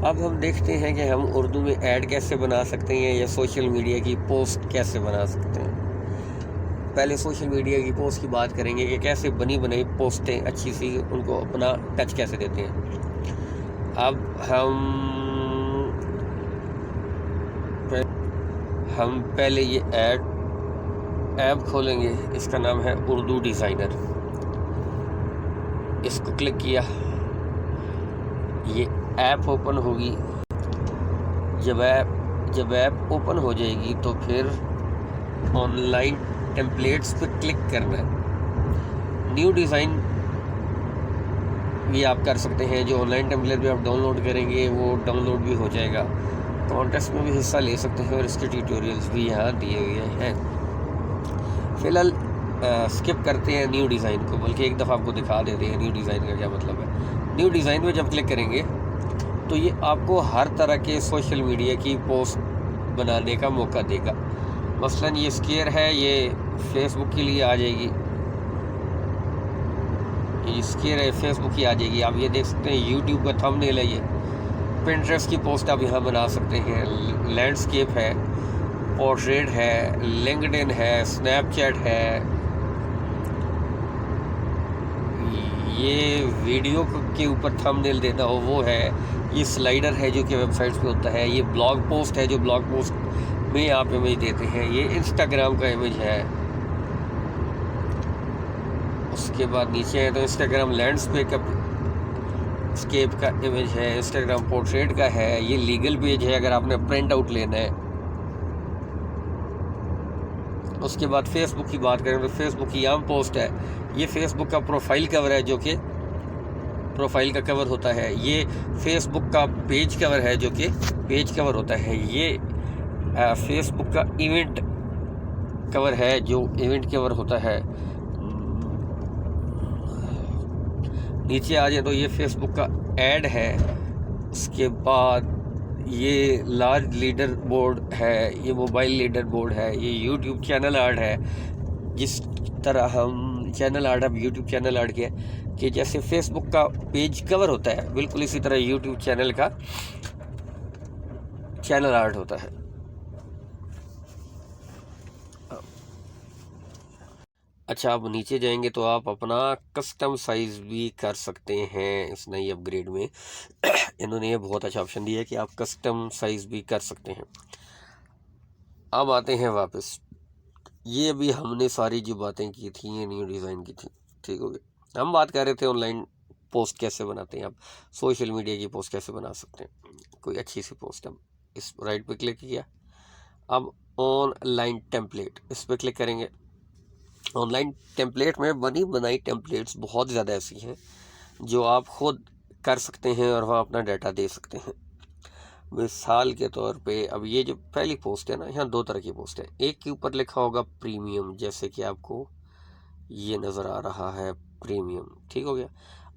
अब हम देखते हैं कि हम उर्दू में ऐड कैसे बना सकते हैं या सोशल मीडिया की पोस्ट कैसे बना सकते हैं। पहले सोशल मीडिया की पोस्ट की बात करेंगे कि कैसे बनी बनाई पोस्टें अच्छी सी उनको अपना टच कैसे देते हैं। अब हम पहले ये ऐप खोलेंगे, इसका नाम है उर्दू डिज़ाइनर। इसको क्लिक किया, ये ऐप ओपन होगी। जब ऐप ओपन हो जाएगी तो फिर ऑनलाइन टेम्पलेट्स पे क्लिक करना है। न्यू डिज़ाइन भी आप कर सकते हैं, जो ऑनलाइन टेम्पलेट भी आप डाउनलोड करेंगे वो डाउनलोड भी हो जाएगा। कॉन्टेस्ट में भी हिस्सा ले सकते हैं और इसके ट्यूटोरियल्स भी यहाँ दिए हुए हैं। फिलहाल स्किप करते हैं न्यू डिज़ाइन को, बल्कि एक दफ़ा आपको दिखा देते हैं न्यू डिज़ाइन का क्या मतलब है। न्यू डिज़ाइन में जब क्लिक करेंगे तो ये आपको हर तरह के सोशल मीडिया की पोस्ट बनाने का मौका देगा। मसलन ये स्केयर है, ये फेसबुक के लिए आ जाएगी। ये स्केयर है, फेसबुक की आ जाएगी। आप ये देख सकते हैं यूट्यूब का थंबनेल है। ये पिंटरेस्ट की पोस्ट आप यहाँ बना सकते हैं। लैंडस्केप है, पोर्ट्रेट है, लिंक्डइन है, स्नैपचैट है। ये वीडियो के ऊपर थंबनेल देना हो वो है। ये स्लाइडर है जो कि वेबसाइट्स पे होता है। ये ब्लॉग पोस्ट है जो ब्लॉग पोस्ट में आप इमेज देते हैं। ये इंस्टाग्राम का इमेज है। उसके बाद नीचे है तो इंस्टाग्राम लैंडस्केप का इमेज है, इंस्टाग्राम पोर्ट्रेट का है। ये लीगल पेज है अगर आपने प्रिंट आउट लेना है। उसके बाद फेसबुक की बात करें तो फेसबुक की आम पोस्ट है। ये फेसबुक का प्रोफाइल कवर है जो कि प्रोफाइल का कवर होता है। ये फेसबुक का पेज कवर है जो कि पेज कवर होता है। ये फेसबुक का इवेंट कवर है जो इवेंट कवर होता है। नीचे आ जाए तो ये फेसबुक का ऐड है। उसके बाद ये लार्ज लीडर बोर्ड है, ये मोबाइल लीडर बोर्ड है, ये यूट्यूब चैनल आर्ट है। जिस तरह हम चैनल आर्ट अब यूट्यूब चैनल आर्ट के कि जैसे फेसबुक का पेज कवर होता है, बिल्कुल इसी तरह यूट्यूब चैनल का चैनल आर्ट होता है। अच्छा, आप नीचे जाएंगे तो आप अपना कस्टम साइज भी कर सकते हैं। इस नई अपग्रेड में इन्होंने ये बहुत अच्छा ऑप्शन दिया है कि आप कस्टम साइज भी कर सकते हैं। अब आते हैं वापस। ये अभी हमने सारी जो बातें की थी ये न्यू डिज़ाइन की थी, ठीक हो गया। हम बात कर रहे थे ऑनलाइन पोस्ट कैसे बनाते हैं, आप सोशल मीडिया की पोस्ट कैसे बना सकते हैं, कोई अच्छी सी पोस्ट। हम इस राइट पे क्लिक किया, अब ऑनलाइन टेम्पलेट इस पर क्लिक करेंगे। ऑनलाइन टेम्पलेट में बनी बनाई टेम्पलेट्स बहुत ज़्यादा ऐसी हैं जो आप खुद कर सकते हैं और वहाँ अपना डाटा दे सकते हैं। मिसाल के तौर पे अब ये जो पहली पोस्ट है ना, यहाँ दो तरह की पोस्ट है। एक के ऊपर लिखा होगा प्रीमियम, जैसे कि आपको ये नज़र आ रहा है प्रीमियम, ठीक हो गया।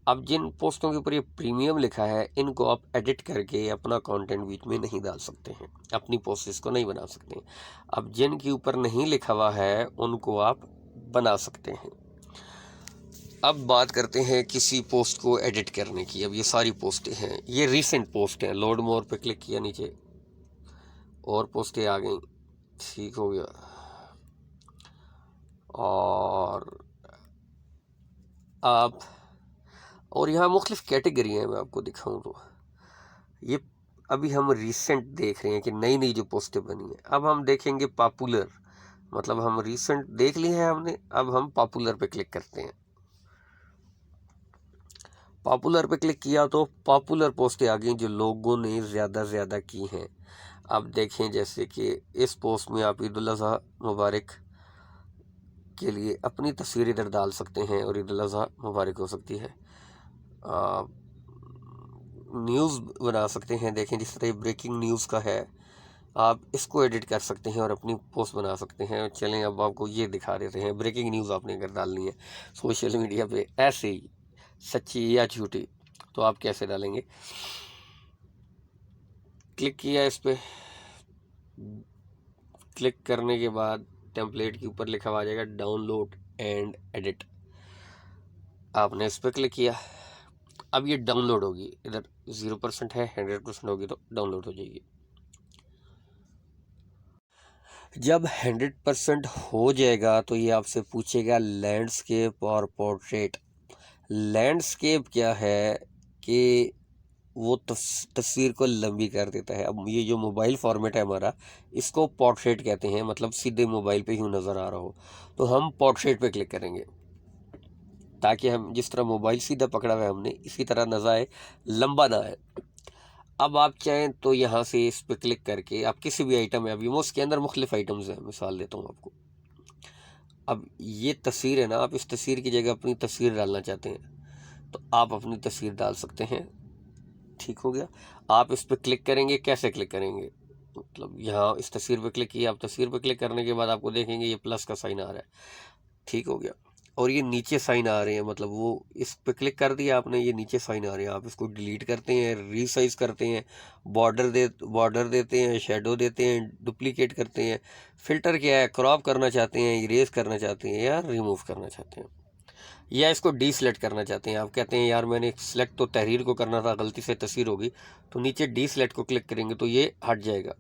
अब जिन पोस्टों के ऊपर ये प्रीमियम लिखा है इनको आप एडिट करके अपना कंटेंट बीच में नहीं डाल सकते हैं, अपनी पोस्ट इसको नहीं बना सकते हैं। अब जिन के ऊपर नहीं लिखा हुआ है उनको आप बना सकते हैं। अब बात करते हैं किसी पोस्ट को एडिट करने की। अब ये सारी पोस्टें हैं, ये रीसेंट पोस्ट हैं। लोड मोर पे क्लिक किया, नीचे और पोस्टें आ गई, ठीक हो गया। और यहाँ मुख्तलिफ कैटेगरी हैं, मैं आपको दिखाऊं तो ये अभी हम रीसेंट देख रहे हैं कि नई नई जो पोस्टें बनी हैं। अब हम देखेंगे पॉपुलर, मतलब हम रीसेंट देख लिए हैं हमने, अब हम पॉपुलर पे क्लिक करते हैं। पॉपुलर पे क्लिक किया तो पॉपुलर पोस्टें आ गई जो लोगों ने ज़्यादा की हैं। अब देखें जैसे कि इस पोस्ट में आप ईद उल अज़हा मुबारक के लिए अपनी तस्वीर इधर डाल सकते हैं और ईद उल अज़हा मुबारक हो सकती है। न्यूज़ बना सकते हैं, देखें जिस तरह ब्रेकिंग न्यूज़ का है, आप इसको एडिट कर सकते हैं और अपनी पोस्ट बना सकते हैं। चलें अब आपको ये दिखा देते हैं। ब्रेकिंग न्यूज़ आपने अगर डालनी है सोशल मीडिया पे, ऐसे ही सच्ची या झूठी, तो आप कैसे डालेंगे। क्लिक किया इस पर, क्लिक करने के बाद टेम्पलेट के ऊपर लिखा हुआ आ जाएगा डाउनलोड एंड एडिट। आपने इस पर क्लिक किया, अब ये डाउनलोड होगी। इधर 0% है, 100% होगी तो डाउनलोड हो जाएगी। जब 100% हो जाएगा तो ये आपसे पूछेगा लैंडस्केप और पोर्ट्रेट। लैंडस्केप क्या है कि वो तस्वीर को लंबी कर देता है। अब ये जो मोबाइल फॉर्मेट है हमारा, इसको पोर्ट्रेट कहते हैं, मतलब सीधे मोबाइल पे यूँ नज़र आ रहा हो। तो हम पोर्ट्रेट पे क्लिक करेंगे ताकि हम जिस तरह मोबाइल सीधा पकड़ा हुआ है हमने, इसी तरह नज़र आए, लंबा ना आए। अब आप चाहें तो यहाँ से इस पर क्लिक करके आप किसी भी आइटम है, अभी वो उसके अंदर मुख्तलिफ आइटम्स हैं, मिसाल देता हूँ आपको। अब ये तस्वीर है ना, आप इस तस्वीर की जगह अपनी तस्वीर डालना चाहते हैं तो आप अपनी तस्वीर डाल सकते हैं। ठीक हो गया। आप इस पर क्लिक करेंगे, कैसे क्लिक करेंगे, मतलब यहाँ इस तस्वीर पर क्लिक किया, आप तस्वीर पर क्लिक करने के बाद आपको देखेंगे ये प्लस का साइन आ रहा है। ठीक हो गया। और ये नीचे साइन आ रहे हैं, मतलब वो इस पे क्लिक कर दिया आपने, ये नीचे साइन आ रहे हैं। आप इसको डिलीट करते हैं, रीसाइज करते हैं, बॉर्डर देते हैं, शेडो देते हैं, डुप्लीकेट करते हैं। फ़िल्टर क्या है, क्रॉप करना चाहते हैं, इरेज करना चाहते हैं या रिमूव करना चाहते हैं, या इसको डी सिलेक्ट करना चाहते हैं। आप कहते हैं यार मैंने सिलेक्ट तो तहरीर को करना था, गलती से तस्वीर होगी, तो नीचे डी सिलेक्ट को क्लिक करेंगे तो ये हट जाएगा।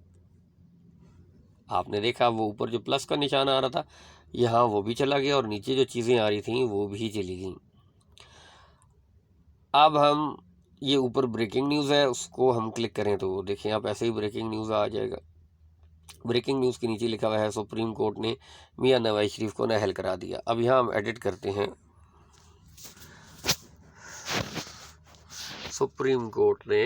आपने देखा वो ऊपर जो प्लस का निशान आ रहा था, यहाँ वो भी चला गया और नीचे जो चीज़ें आ रही थी वो भी चली गई। अब हम ये ऊपर ब्रेकिंग न्यूज़ है, उसको हम क्लिक करें तो देखें आप, ऐसे ही ब्रेकिंग न्यूज़ आ जाएगा। ब्रेकिंग न्यूज़ के नीचे लिखा हुआ है सुप्रीम कोर्ट ने मियां नवाज शरीफ को नाअहल करा दिया। अब यहाँ हम एडिट करते हैं, सुप्रीम कोर्ट ने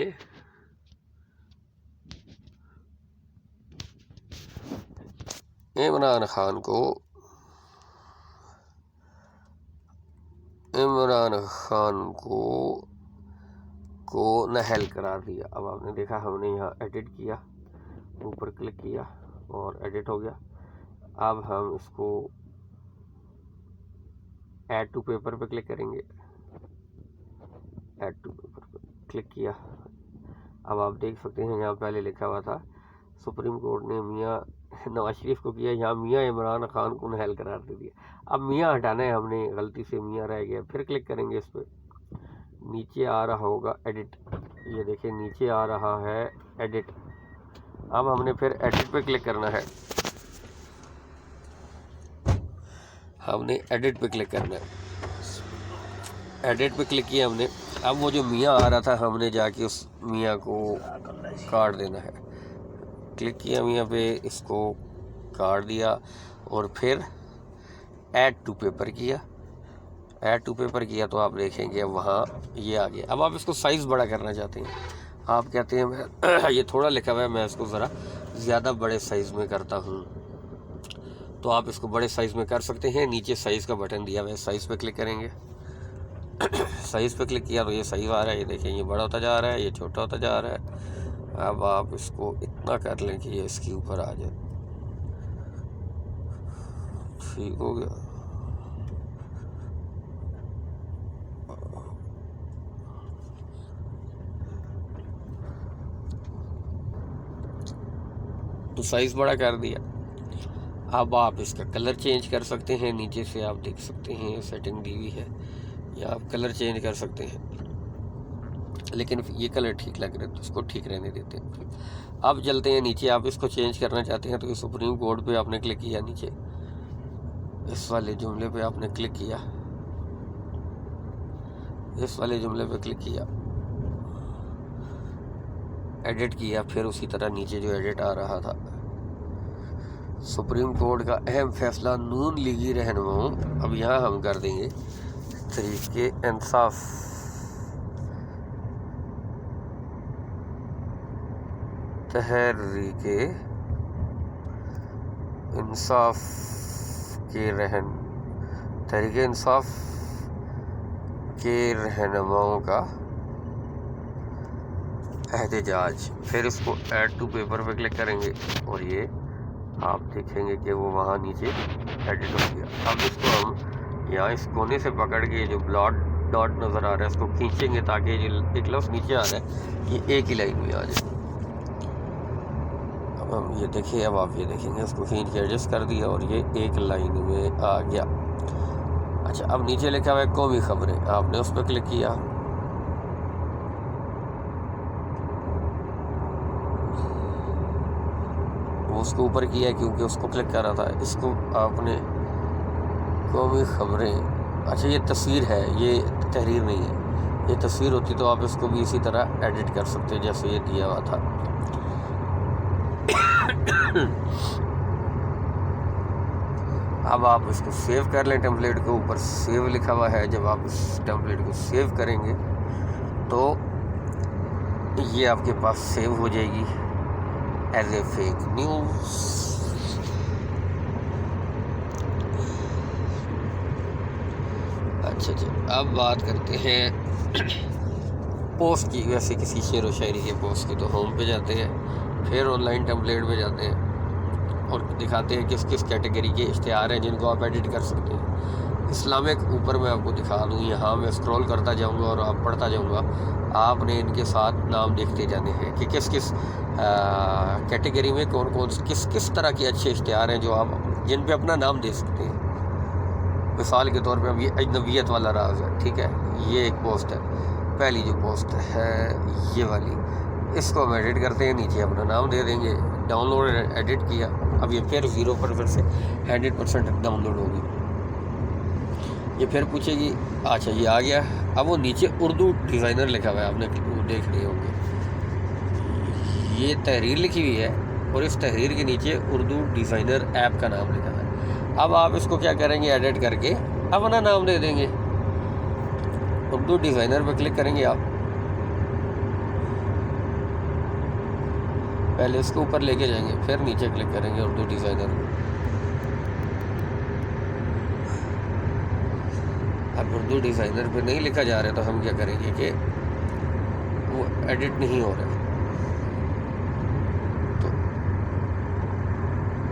इमरान खान को नाअहल करार दिया। अब आपने देखा हमने यहाँ एडिट किया, ऊपर क्लिक किया और एडिट हो गया। अब हम इसको ऐड टू पेपर पे क्लिक करेंगे, ऐड टू पेपर पे क्लिक किया। अब आप देख सकते हैं यहाँ पहले लिखा हुआ था सुप्रीम कोर्ट ने मियां नवाज शरीफ को किया, यहाँ मियां इमरान खान को नाअहल करार दे दिया। अब मियां हटाना है हमने, गलती से मियां रह गया, फिर क्लिक करेंगे इस पर, नीचे आ रहा होगा एडिट, ये देखिए नीचे आ रहा है एडिट। अब हमने फिर एडिट पे क्लिक करना है, हमने एडिट पे क्लिक करना है, एडिट पे क्लिक किया हमने। अब वो जो मियाँ आ रहा था हमने जाके उस मियाँ को काट देना है। क्लिक किया मियाँ पे, इसको काट दिया और फिर ऐड टू पेपर किया। ऐड टू पेपर किया तो आप देखेंगे वहाँ ये आ गया। अब आप इसको साइज़ बड़ा करना चाहते हैं, आप कहते हैं मैं ये थोड़ा लिखा हुआ है, मैं इसको ज़रा ज़्यादा बड़े साइज़ में करता हूँ, तो आप इसको बड़े साइज़ में कर सकते हैं। नीचे साइज़ का बटन दिया हुआ है, साइज़ पे क्लिक करेंगे। साइज़ पे क्लिक किया तो ये सही आ रहा है, ये देखें ये बड़ा होता जा रहा है, ये छोटा होता जा रहा है। अब आप इसको इतना कर लें कि ये इसके ऊपर आ जाए। ठीक हो गया। तो साइज़ बड़ा कर दिया। अब आप इसका कलर चेंज कर सकते हैं, नीचे से आप देख सकते हैं सेटिंग दी हुई है, या आप कलर चेंज कर सकते हैं, लेकिन ये कलर ठीक लग रहा है तो इसको ठीक रहने देते हैं। अब चलते हैं नीचे, आप इसको चेंज करना चाहते हैं तो सुप्रीम कोर्ट पे आपने क्लिक किया, नीचे इस वाले जुमले पे आपने क्लिक किया, इस वाले जुमले पे क्लिक किया, एडिट किया, फिर उसी तरह नीचे जो एडिट आ रहा था, सुप्रीम कोर्ट का अहम फैसला नून लीगी रहनुमाओं, अब यहाँ हम कर देंगे तहरीके इंसाफ, तहरीके इंसाफ के तहरीके इंसाफ के रहनुमाओं का एहतजाज। फिर इसको ऐड टू पेपर पे क्लिक करेंगे और ये आप देखेंगे कि वो वहाँ नीचे एडिट हो गया। अब इसको हम यहाँ इस कोने से पकड़ के जो डॉट नज़र आ रहा है इसको खींचेंगे ताकि जो एक लफ्ज़ नीचे आ रहा है ये एक ही लाइन में आ जाए। अब हम ये देखिए, अब आप ये देखेंगे इसको खींच के एडजस्ट कर दिया और ये एक लाइन में आ गया। अच्छा, अब नीचे लिखा हुआ है कौमी खबरें, आपने उस पर क्लिक किया, वो उसको ऊपर किया क्योंकि उसको क्लिक कर रहा था। इसको आपने कौमी खबरें, अच्छा ये तस्वीर है, ये तहरीर नहीं है। ये तस्वीर होती तो आप इसको भी इसी तरह एडिट कर सकते हैं जैसे ये दिया हुआ था। अब आप इसको सेव कर लें। टेम्पलेट के ऊपर सेव लिखा हुआ है। जब आप इस टेम्पलेट को सेव करेंगे तो ये आपके पास सेव हो जाएगी एज ए फेक न्यूज़। अच्छा जी, अब बात करते हैं पोस्ट की। वैसे किसी शेर व शायरी के पोस्ट की तो होम पे जाते हैं, फिर ऑनलाइन टेम्पलेट पे जाते हैं और दिखाते हैं किस किस कैटेगरी के इश्तिहार हैं जिनको आप एडिट कर सकते हैं। इस्लामिक ऊपर मैं आपको दिखा दूँ, यहाँ मैं स्क्रॉल करता जाऊँगा और आप पढ़ता जाऊँगा। आपने इनके साथ नाम देखते जाने हैं कि किस किस कैटेगरी में कौन कौन किस किस तरह के अच्छे इश्तिहार हैं जो आप जिन पे अपना नाम दे सकते हैं। मिसाल के तौर पे अब ये अजनबियत वाला राज है, ठीक है, ये एक पोस्ट है। पहली जो पोस्ट है ये वाली, इसको हम एडिट करते हैं, नीचे अपना नाम दे देंगे। डाउनलोड एडिट किया, अब ये फिर 0% से 100% डाउनलोड होगी। ये फिर पूछेगी, अच्छा ये आ गया। अब वो नीचे उर्दू डिज़ाइनर लिखा हुआ है, आपने देख लिए होंगे। ये तहरीर लिखी हुई है और इस तहरीर के नीचे उर्दू डिज़ाइनर ऐप का नाम लिखा हुआ है। अब आप इसको क्या करेंगे, एडिट करके अपना नाम दे देंगे। उर्दू डिज़ाइनर पर क्लिक करेंगे आप, पहले इसको ऊपर लेके जाएंगे, फिर नीचे क्लिक करेंगे उर्दू डिज़ाइनर। अब उर्दू डिज़ाइनर पे नहीं लिखा जा रहा है तो हम क्या करेंगे कि वो एडिट नहीं हो रहा है तो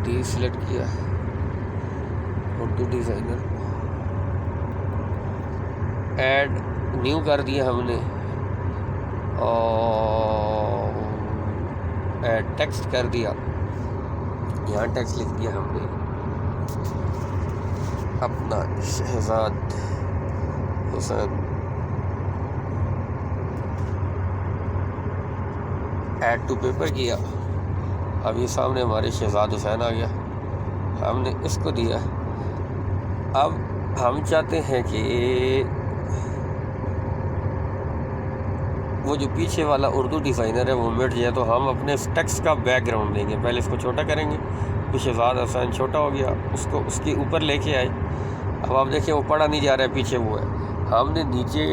डी सिलेक्ट किया, उर्दू डिज़ाइनर ऐड न्यू कर दिया हमने और ऐड टेक्स्ट कर दिया। यहाँ टेक्स्ट लिख दिया हमने, अपना Shahzad Hussain. Add to paper किया, अब ये सामने हमारे शहजाद हुसैन आ गया, हमने इसको दिया। अब हम चाहते हैं कि वो जो पीछे वाला उर्दू डिज़ाइनर है वो मिट जाए, तो हम अपने टेक्स्ट का बैकग्राउंड देंगे। पहले इसको छोटा करेंगे, फिर शहजाद हुसैन छोटा हो गया, उसको उसके ऊपर लेके आए। अब आप देखिए वो पढ़ा नहीं जा रहा है, पीछे वो है। हमने नीचे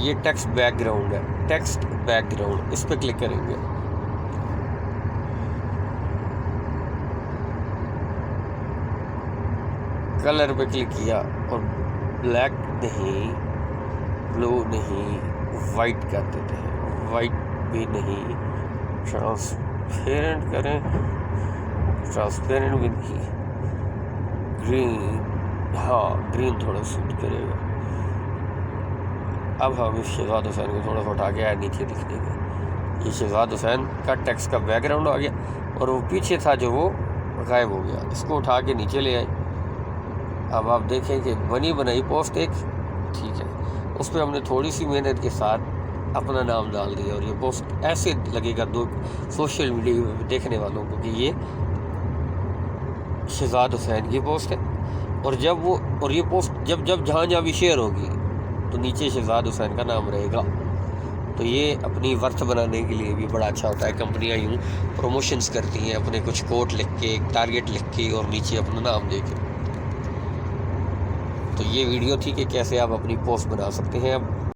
ये टेक्स्ट बैकग्राउंड है, टेक्स्ट बैकग्राउंड, इस पर क्लिक करेंगे। कलर पे क्लिक किया और ब्लैक नहीं, ब्लू नहीं, वाइट कर देते हैं, वाइट भी नहीं, ट्रांसपेरेंट करें, ट्रांसपेरेंट भी नहीं, ग्रीन, हाँ ग्रीन थोड़ा सूट करेगा। अब हम इस शहजाद हुसैन को थोड़ा सा उठा के ऐड नीचे लिख देंगे। ये शहजाद हुसैन का टेक्स्ट का बैकग्राउंड आ गया और वो पीछे था जो वो गायब हो गया। इसको उठा के नीचे ले आए। अब आप देखें कि बनी बनाई पोस्ट एक, ठीक है, उस पर हमने थोड़ी सी मेहनत के साथ अपना नाम डाल दिया और ये पोस्ट ऐसे लगेगा दो सोशल मीडिया में देखने वालों को कि ये शहजाद हुसैन की पोस्ट है। और जब वो और ये पोस्ट जब जहाँ जहाँ भी शेयर होगी तो नीचे शहजाद हुसैन का नाम रहेगा। तो ये अपनी वर्थ बनाने के लिए भी बड़ा अच्छा होता है। कंपनियां यूँ प्रमोशंस करती हैं, अपने कुछ कोट लिख के, टारगेट लिख के और नीचे अपना नाम दे के। तो ये वीडियो थी कि कैसे आप अपनी पोस्ट बना सकते हैं। अब